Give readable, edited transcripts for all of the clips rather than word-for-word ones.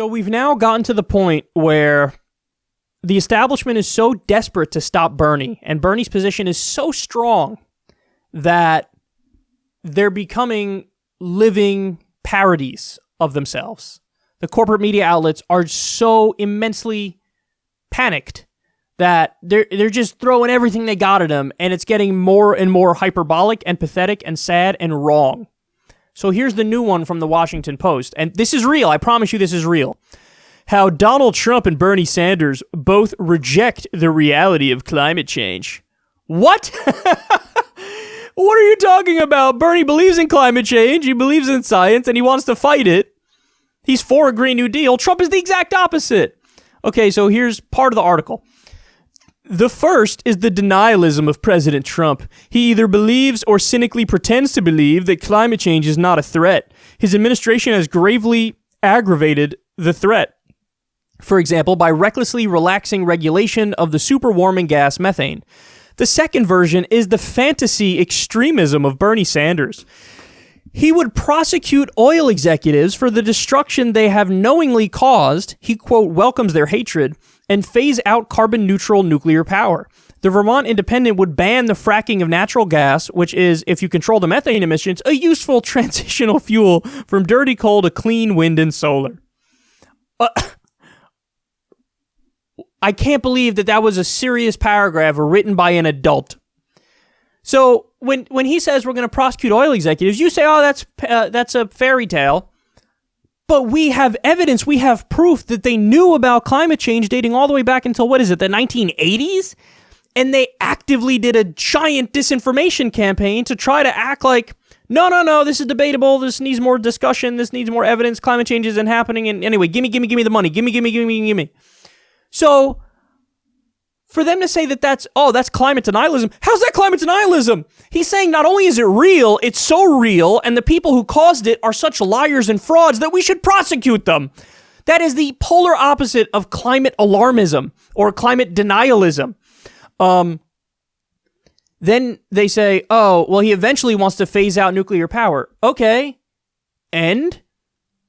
So we've now gotten to the point where the establishment is so desperate to stop Bernie, and Bernie's position is so strong that they're becoming living parodies of themselves. The corporate media outlets are so immensely panicked that they're just throwing everything they got at him, and it's getting more and more hyperbolic and pathetic and sad and wrong. So here's the new one from the Washington Post, and this is real. I promise you this is real. How Donald Trump and Bernie Sanders both reject the reality of climate change. What? What are you talking about? Bernie believes in climate change, he believes in science, and he wants to fight it. He's for a Green New Deal. Trump is the exact opposite. Okay, so here's part of the article. The first is the denialism of President Trump. He either believes or cynically pretends to believe that climate change is not a threat. His administration has gravely aggravated the threat. For example, by recklessly relaxing regulation of the superwarming gas methane. The second version is the fantasy extremism of Bernie Sanders. He would prosecute oil executives for the destruction they have knowingly caused. He, quote, welcomes their hatred and phase out carbon-neutral nuclear power. The Vermont Independent would ban the fracking of natural gas, which is, if you control the methane emissions, a useful transitional fuel from dirty coal to clean wind and solar. I can't believe that was a serious paragraph written by an adult. So when he says we're going to prosecute oil executives, you say, oh, that's a fairy tale. But we have evidence, we have proof that they knew about climate change dating all the way back until, what is it, the 1980s? And they actively did a giant disinformation campaign to try to act like, no, this is debatable, this needs more discussion, this needs more evidence, climate change isn't happening, and anyway, gimme the money, gimme. So, for them to say that's climate denialism, how's that climate denialism? He's saying not only is it real, it's so real, and the people who caused it are such liars and frauds that we should prosecute them. That is the polar opposite of climate alarmism or climate denialism. Then they say, oh, well, he eventually wants to phase out nuclear power. Okay, and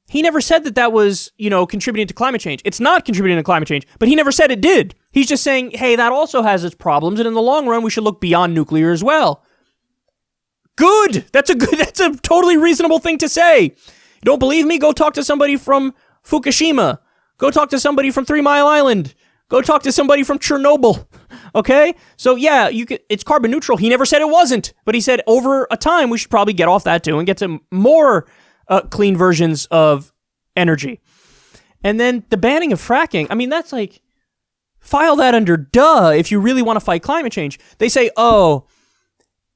he never said that was, contributing to climate change. It's not contributing to climate change, but he never said it did. He's just saying, hey, that also has its problems, and in the long run, we should look beyond nuclear as well. Good. That's a totally reasonable thing to say. You don't believe me? Go talk to somebody from Fukushima. Go talk to somebody from 3 Mile Island. Go talk to somebody from Chernobyl. Okay? So yeah, it's carbon neutral. He never said it wasn't, but he said over a time, we should probably get off that too and get to more clean versions of energy. And then the banning of fracking, I mean, that's like, file that under duh if you really want to fight climate change. They say, oh,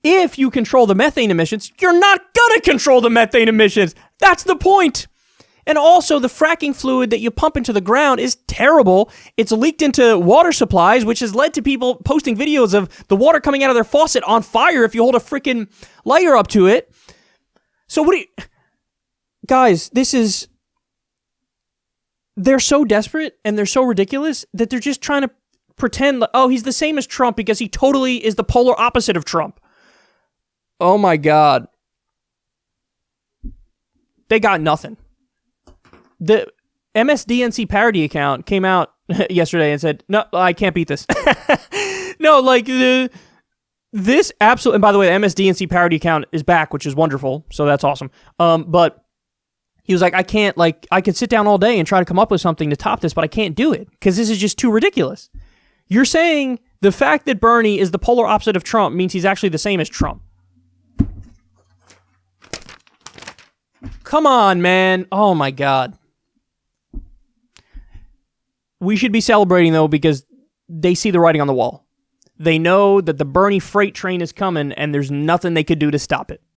if you control the methane emissions, you're not gonna control the methane emissions. That's the point. And also, the fracking fluid that you pump into the ground is terrible. It's leaked into water supplies, which has led to people posting videos of the water coming out of their faucet on fire if you hold a freaking lighter up to it. So guys, they're so desperate and they're so ridiculous that they're just trying to pretend like, oh, he's the same as Trump because he totally is the polar opposite of Trump. Oh my God. They got nothing. The MSDNC parody account came out yesterday and said, no, I can't beat this. No, like this absolutely, and by the way, the MSDNC parody account is back, which is wonderful. So that's awesome. But he was like, I could sit down all day and try to come up with something to top this, but I can't do it because this is just too ridiculous. You're saying the fact that Bernie is the polar opposite of Trump means he's actually the same as Trump. Come on, man. Oh my God. We should be celebrating though because they see the writing on the wall. They know that the Bernie freight train is coming and there's nothing they could do to stop it.